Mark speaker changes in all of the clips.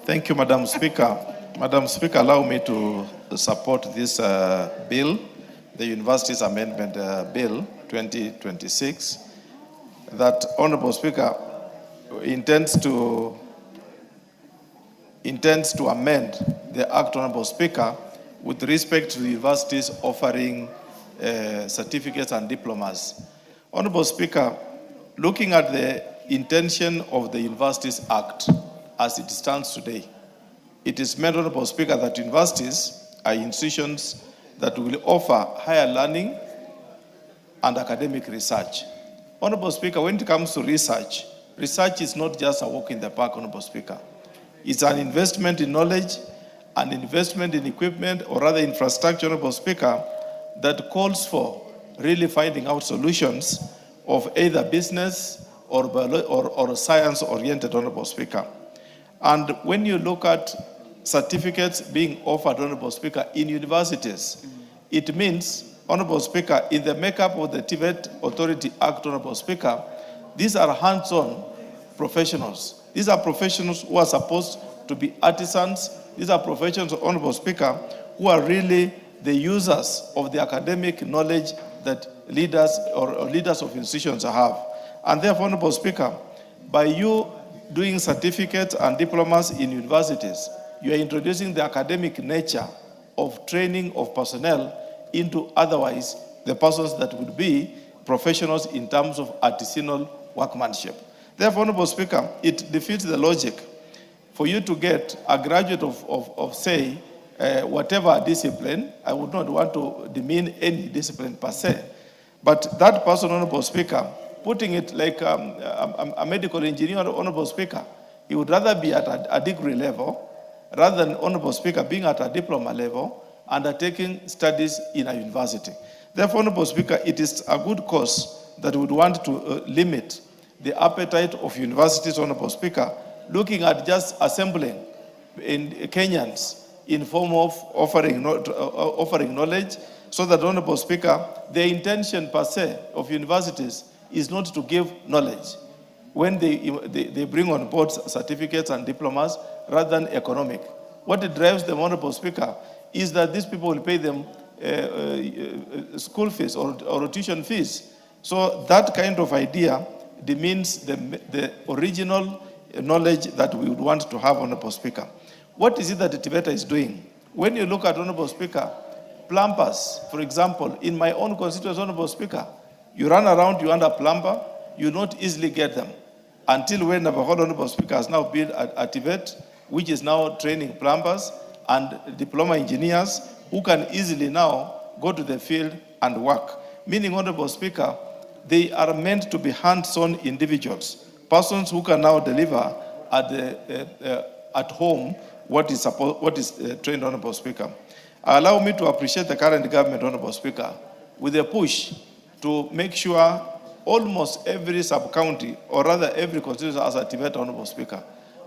Speaker 1: Thank you, Madam Speaker. Madam Speaker, allow me to support this bill, the Universities Amendment Bill 2026, that Honorable Speaker intends to amend the Act, Honorable Speaker, with respect to the universities offering certificates and diplomas. Honorable Speaker, looking at the intention of the Universities Act as it stands today, it is meant, Honorable Speaker, that universities are institutions that will offer higher learning and academic research. Honorable Speaker, when it comes to research, research is not just a walk in the park, Honorable Speaker. It's an investment in knowledge, an investment in equipment, or rather infrastructure, Honorable Speaker, that calls for really finding out solutions of either business or science-oriented, Honorable Speaker. And when you look at certificates being offered, Honorable Speaker, in universities, it means, Honorable Speaker, in the makeup of the Tibet Authority Act, Honorable Speaker, these are hands-on professionals. These are professionals who are supposed to be artisans. These are professionals, Honorable Speaker, who are really the users of the academic knowledge that leaders or leaders of institutions have. And therefore, Honorable Speaker, by you doing certificates and diplomas in universities, you are introducing the academic nature of training of personnel into otherwise the persons that would be professionals in terms of artisanal workmanship. Therefore, Honorable Speaker, it defeats the logic for you to get a graduate of say, whatever discipline. I would not want to demean any discipline per se, but that person, Honorable Speaker, putting it like a medical engineer, Honorable Speaker, he would rather be at a degree level rather than, Honorable Speaker, being at a diploma level, undertaking studies in a university. Therefore, Honorable Speaker, it is a good cause that we would want to limit the appetite of universities, Honorable Speaker, looking at just assembling in Kenyans in form of offering knowledge, so that, Honorable Speaker, the intention per se of universities is not to give knowledge when they bring on board certificates and diplomas rather than economic. What it drives them, Honorable Speaker, is that these people will pay them school fees or tuition fees. So that kind of idea demeans the original knowledge that we would want to have, Honorable Speaker. What is it that the Tibetan is doing? When you look at, Honorable Speaker, plumbers, for example, in my own constituency, Honorable Speaker, you run around, you want a plumber, you not easily get them. Until when Navajo, Honorable Speaker, has now built a Tibet, which is now training plumbers and diploma engineers who can easily now go to the field and work. Meaning, Honorable Speaker, they are meant to be hands-on individuals, persons who can now deliver at home what is trained, Honorable Speaker. Allow me to appreciate the current government, Honorable Speaker, with a push to make sure almost every sub-county, or rather every constituency, has a Tibetan, Honorable Speaker.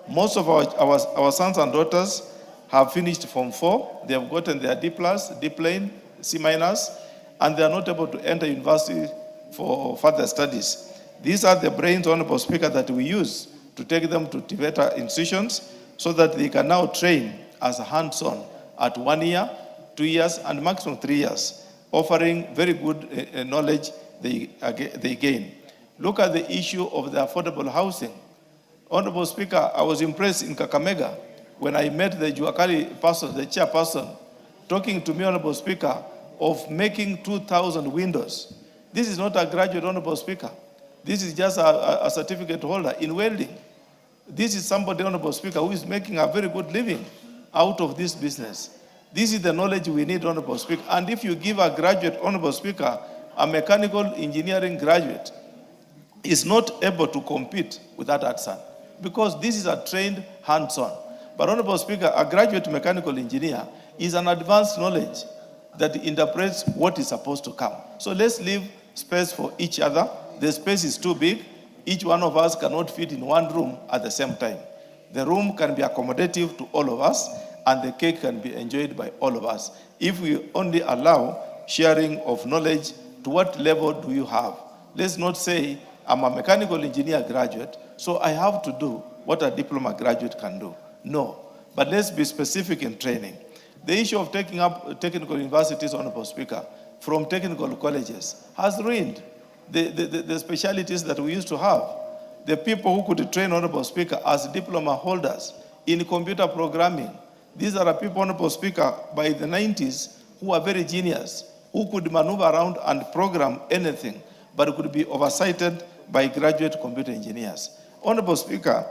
Speaker 1: Most of our sons and daughters have finished Form 4. They have gotten their D+, D-plane, C-, and they are not able to enter university for further studies. These are the brains, Honorable Speaker, that we use to take them to Tibetan institutions so that they can now train as hands-on at 1 year, 2 years, and maximum 3 years, offering very good knowledge they gain. Look at the issue of the affordable housing. Honorable Speaker, I was impressed in Kakamega when I met the Juakali person, the chairperson, talking to me, Honorable Speaker, of making 2,000 windows. This is not a graduate, Honorable Speaker. This is just a certificate holder in welding. This is somebody, Honorable Speaker, who is making a very good living out of this business. This is the knowledge we need, Honorable Speaker. And if you give a graduate, Honorable Speaker, a mechanical engineering graduate, is not able to compete with that artisan, because this is a trained hands-on. But, Honorable Speaker, a graduate mechanical engineer is an advanced knowledge that interprets what is supposed to come. So let's leave space for each other. The space is too big. Each one of us cannot fit in one room at the same time. The room can be accommodative to all of us, and the cake can be enjoyed by all of us. If we only allow sharing of knowledge, to what level do you have? Let's not say, I'm a mechanical engineer graduate, so I have to do what a diploma graduate can do. No. but let's be specific in training. The issue of taking up technical universities, Honorable Speaker, from technical colleges has ruined the specialities that we used to have. The people who could train, Honorable Speaker, as diploma holders in computer programming, these are people, Honorable Speaker, by the 90s who are very genius, who could maneuver around and program anything, but could be oversighted by graduate computer engineers. Honorable Speaker,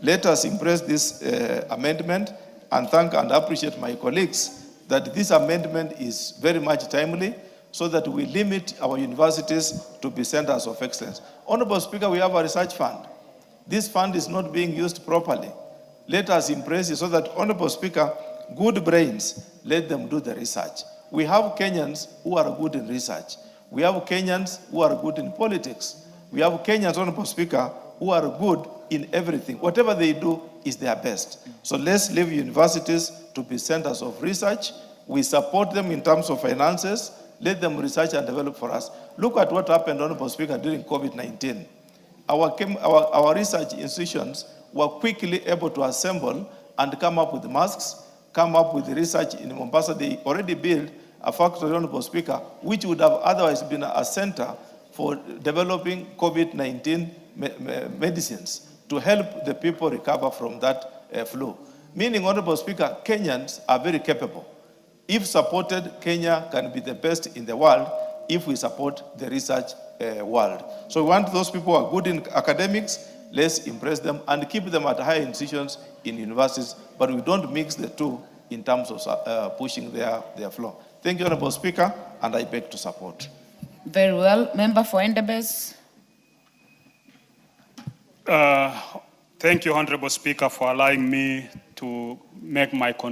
Speaker 1: let us embrace this amendment and thank and appreciate my colleagues that this amendment is very much timely so that we limit our universities to be centers of excellence. Honorable Speaker, we have a research fund. This fund is not being used properly. Let us embrace it so that, Honorable Speaker, good brains, let them do the research. We have Kenyans who are good in research. We have Kenyans who are good in politics. We have Kenyans, Honorable Speaker, who are good in everything. Whatever they do is their best. So let's leave universities to be centers of research. We support them in terms of finances. Let them research and develop for us. Look at what happened, Honorable Speaker, during COVID-19. Our research institutions were quickly able to assemble and come up with masks, come up with research in Mombasa. They already built a factory, Honorable Speaker, which would have otherwise been a center for developing COVID-19 medicines to help the people recover from that flu. Meaning, Honorable Speaker, Kenyans are very capable. If supported, Kenya can be the best in the world if we support the research world. So we want those people who are good in academics, let's impress them and keep them at higher institutions in universities, but we don't mix the two in terms of pushing their flow. Thank you, Honorable Speaker, and I beg to support.
Speaker 2: Very well. Member for Endebess.
Speaker 3: Thank you, Honorable Speaker, for allowing me to make my contribution.